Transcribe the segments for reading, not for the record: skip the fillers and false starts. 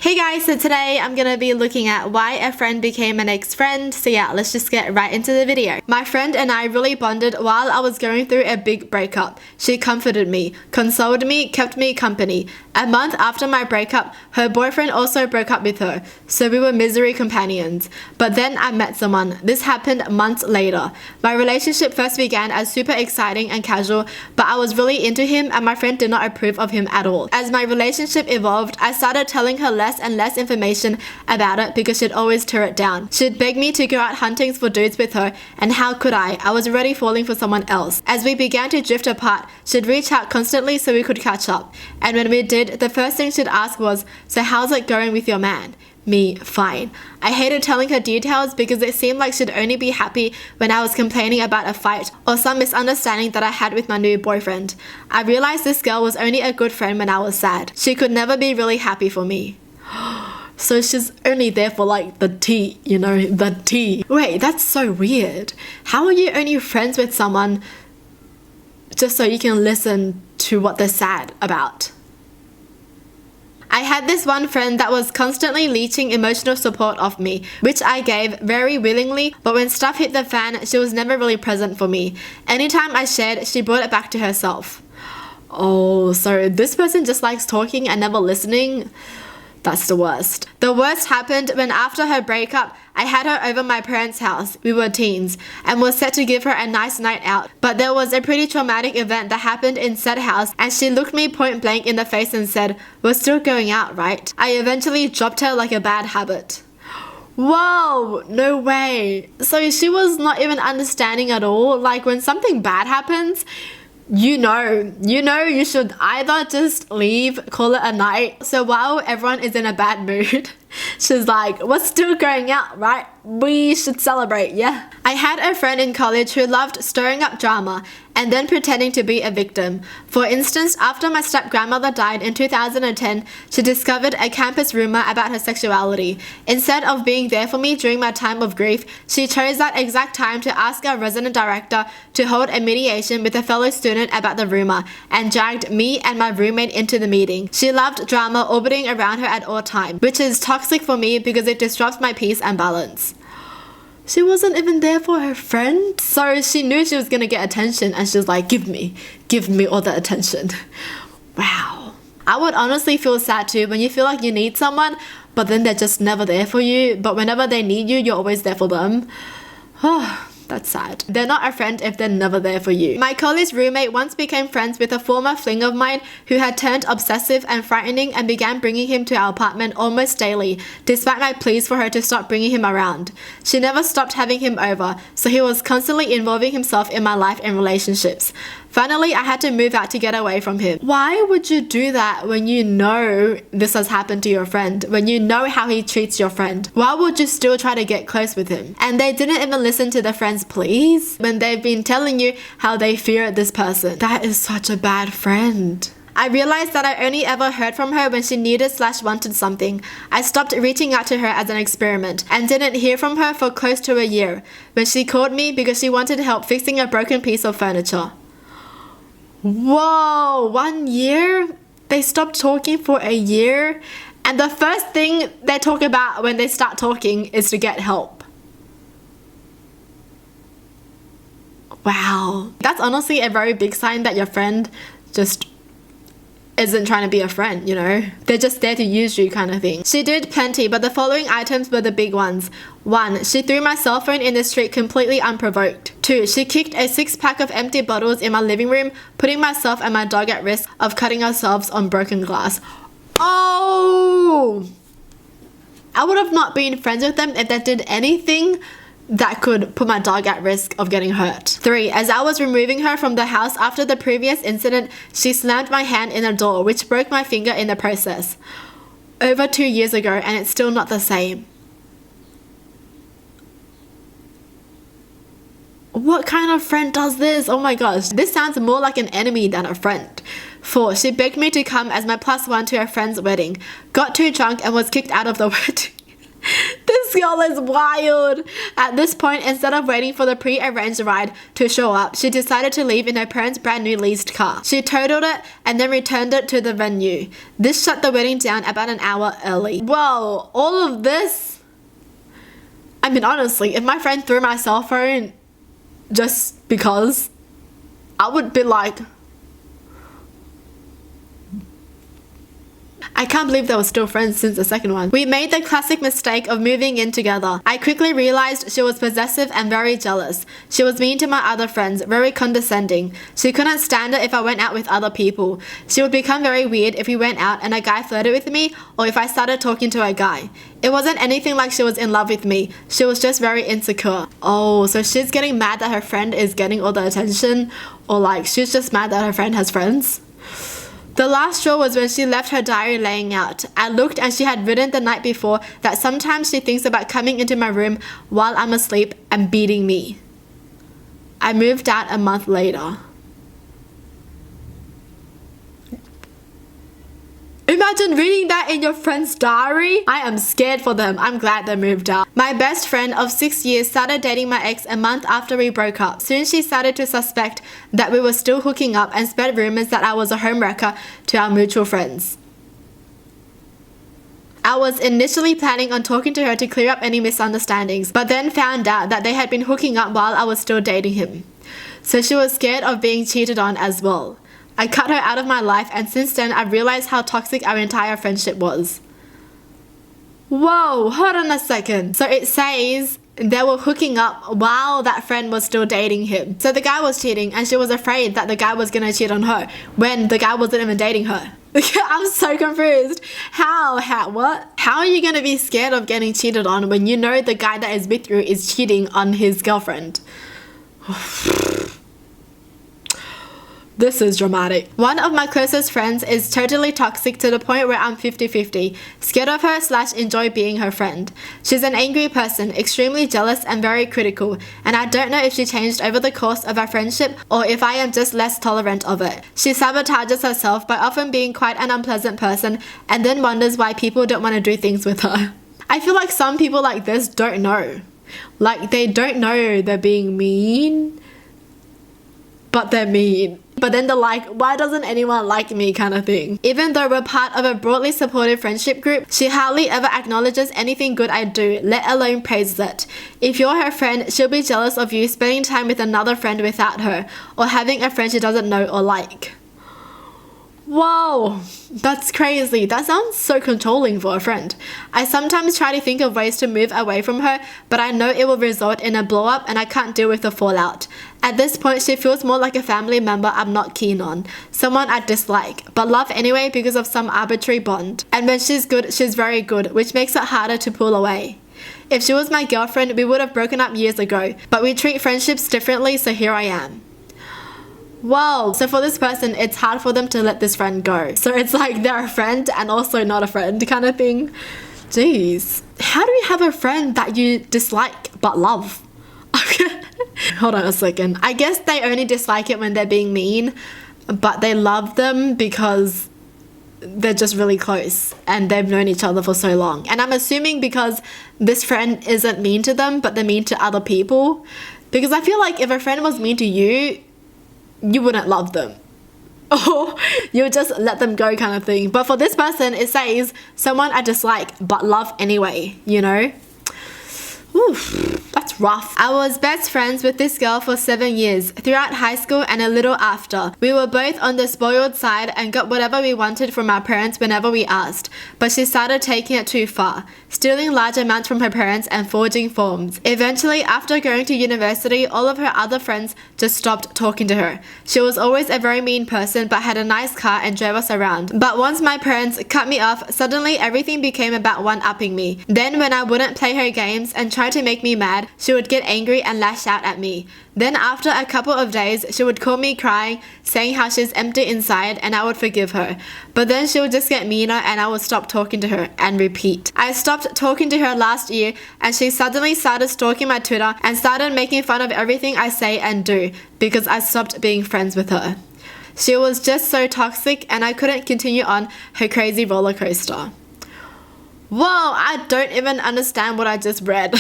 Hey guys, so today I'm gonna be looking at why a friend became an ex-friend. So yeah, let's just get right into the video. My friend and I really bonded while I was going through a big breakup. She comforted me, consoled me, kept me company. A month after my breakup, her boyfriend also broke up with her, so we were misery companions. But then I met someone. This happened months later. My relationship first began as super exciting and casual, but I was really into him and my friend did not approve of him at all. As my relationship evolved, I started telling her less and less information about it because she'd always tear it down. She'd beg me to go out hunting for dudes with her, and how could I? I was already falling for someone else. As we began to drift apart, she'd reach out constantly so we could catch up. And when we did, the first thing she'd ask was, "So how's it going with your man?" Me, fine. I hated telling her details because it seemed like she'd only be happy when I was complaining about a fight or some misunderstanding that I had with my new boyfriend. I realized this girl was only a good friend when I was sad. She could never be really happy for me. So she's only there for like the tea, you know, the tea. Wait, that's so weird. How are you only friends with someone just so you can listen to what they're sad about? I had this one friend that was constantly leeching emotional support off me, which I gave very willingly, but when stuff hit the fan, she was never really present for me. Anytime I shared, she brought it back to herself. Oh, so this person just likes talking and never listening? That's the worst. The worst happened when after her breakup, I had her over my parents' house. We were teens and was set to give her a nice night out. But there was a pretty traumatic event that happened in said house and she looked me point blank in the face and said, "We're still going out, right?" I eventually dropped her like a bad habit. Whoa, no way. So she was not even understanding at all. Like when something bad happens, you know you should either just leave, call it a night. So while everyone is in a bad mood, she's like, "We're still going out, right? We should celebrate, yeah?" I had a friend in college who loved stirring up drama and then pretending to be a victim. For instance, after my step-grandmother died in 2010, she discovered a campus rumor about her sexuality. Instead of being there for me during my time of grief, she chose that exact time to ask our resident director to hold a mediation with a fellow student about the rumor and dragged me and my roommate into the meeting. She loved drama orbiting around her at all times, which is toxic for me because it disrupts my peace and balance. She wasn't even there for her friend, so she knew she was gonna get attention and she was like, give me all the attention. Wow. I would honestly feel sad too when you feel like you need someone, but then they're just never there for you, but whenever they need you, you're always there for them. Oh, that's sad. They're not a friend if they're never there for you. My college roommate once became friends with a former fling of mine who had turned obsessive and frightening and began bringing him to our apartment almost daily, despite my pleas for her to stop bringing him around. She never stopped having him over, so he was constantly involving himself in my life and relationships. Finally, I had to move out to get away from him. Why would you do that when you know this has happened to your friend? When you know how he treats your friend? Why would you still try to get close with him? And they didn't even listen to the friend's pleas when they've been telling you how they fear this person. That is such a bad friend. I realized that I only ever heard from her when she needed/wanted something. I stopped reaching out to her as an experiment and didn't hear from her for close to a year when she called me because she wanted help fixing a broken piece of furniture. Whoa, 1 year? They stopped talking for a year? And the first thing they talk about when they start talking is to get help. Wow. That's honestly a very big sign that your friend just isn't trying to be a friend, you know? They're just there to use you kind of thing. She did plenty, but the following items were the big ones. 1. She threw my cell phone in the street completely unprovoked. 2. She kicked a 6-pack of empty bottles in my living room, putting myself and my dog at risk of cutting ourselves on broken glass. Oh! I would have not been friends with them if they did anything that could put my dog at risk of getting hurt. 3. As I was removing her from the house after the previous incident, she slammed my hand in a door, which broke my finger in the process. Over 2 years ago, and it's still not the same. What kind of friend does this? Oh my gosh, this sounds more like an enemy than a friend. 4. She begged me to come as my +1 to her friend's wedding, got too drunk and was kicked out of the wedding. This This girl is wild. At this point, instead of waiting for the pre-arranged ride to show up, she decided to leave in her parents' brand new leased car. She totaled it and then returned it to the venue. This shut the wedding down about an hour early. Whoa, all of this? I mean, honestly, if my friend threw my cell phone just because, I would be like, I can't believe they were still friends since the second one. We made the classic mistake of moving in together. I quickly realized she was possessive and very jealous. She was mean to my other friends, very condescending. She couldn't stand it if I went out with other people. She would become very weird if we went out and a guy flirted with me, or if I started talking to a guy. It wasn't anything like she was in love with me. She was just very insecure. Oh, so she's getting mad that her friend is getting all the attention, or like she's just mad that her friend has friends? The last straw was when she left her diary laying out. I looked and she had written the night before that sometimes she thinks about coming into my room while I'm asleep and beating me. I moved out a month later. Imagine reading that in your friend's diary. I am scared for them. I'm glad they moved out. My best friend of 6 years started dating my ex a month after we broke up. Soon she started to suspect that we were still hooking up and spread rumors that I was a homewrecker to our mutual friends. I was initially planning on talking to her to clear up any misunderstandings, but then found out that they had been hooking up while I was still dating him. So she was scared of being cheated on as well. I cut her out of my life, and since then I've realized how toxic our entire friendship was. Whoa, hold on a second. So it says they were hooking up while that friend was still dating him. So the guy was cheating and she was afraid that the guy was gonna cheat on her when the guy wasn't even dating her. I'm so confused. How, what? How are you gonna be scared of getting cheated on when you know the guy that is with you is cheating on his girlfriend? This is dramatic. One of my closest friends is totally toxic to the point where I'm 50-50. Scared of her / enjoy being her friend. She's an angry person, extremely jealous and very critical, and I don't know if she changed over the course of our friendship or if I am just less tolerant of it. She sabotages herself by often being quite an unpleasant person and then wonders why people don't want to do things with her. I feel like some people like this don't know. Like they don't know they're being mean, but they're mean. But then they're like, why doesn't anyone like me kind of thing. Even though we're part of a broadly supportive friendship group, she hardly ever acknowledges anything good I do, let alone praises it. If you're her friend, she'll be jealous of you spending time with another friend without her, or having a friend she doesn't know or like. Whoa, that's crazy. That sounds so controlling for a friend. I sometimes try to think of ways to move away from her, but I know it will result in a blow up and I can't deal with the fallout. At this point, she feels more like a family member I'm not keen on, someone I dislike, but love anyway because of some arbitrary bond. And when she's good, she's very good, which makes it harder to pull away. If she was my girlfriend, we would have broken up years ago, but we treat friendships differently, so here I am. Whoa, so for this person, it's hard for them to let this friend go. So it's like they're a friend and also not a friend kind of thing. Jeez. How do you have a friend that you dislike but love? Hold on a second. I guess they only dislike it when they're being mean, but they love them because they're just really close and they've known each other for so long. And I'm assuming because this friend isn't mean to them, but they're mean to other people. Because I feel like if a friend was mean to you, you wouldn't love them. Or you would just let them go kind of thing. But for this person, it says someone I dislike but love anyway, you know? Oof, that's rough. I was best friends with this girl for 7 years, throughout high school and a little after. We were both on the spoiled side and got whatever we wanted from our parents whenever we asked, but she started taking it too far, stealing large amounts from her parents and forging forms. Eventually, after going to university, all of her other friends just stopped talking to her. She was always a very mean person but had a nice car and drove us around. But once my parents cut me off, suddenly everything became about one-upping me. Then when I wouldn't play her games and tried to make me mad, she would get angry and lash out at me. Then after a couple of days, she would call me crying, saying how she's empty inside, and I would forgive her. But then she would just get meaner and I would stop talking to her and repeat. I stopped talking to her last year and she suddenly started stalking my Twitter and started making fun of everything I say and do because I stopped being friends with her. She was just so toxic and I couldn't continue on her crazy roller coaster. Whoa, I don't even understand what I just read.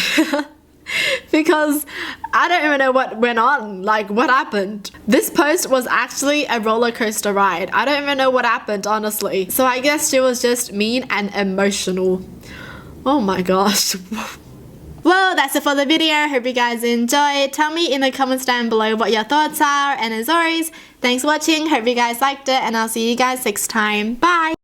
Because I don't even know what went on, like what happened. This post was actually a roller coaster ride. I don't even know what happened, honestly. So I guess she was just mean and emotional. Oh my gosh. Well, that's it for the video. Hope you guys enjoyed. Tell me in the comments down below what your thoughts are. And as always, thanks for watching. Hope you guys liked it. And I'll see you guys next time. Bye.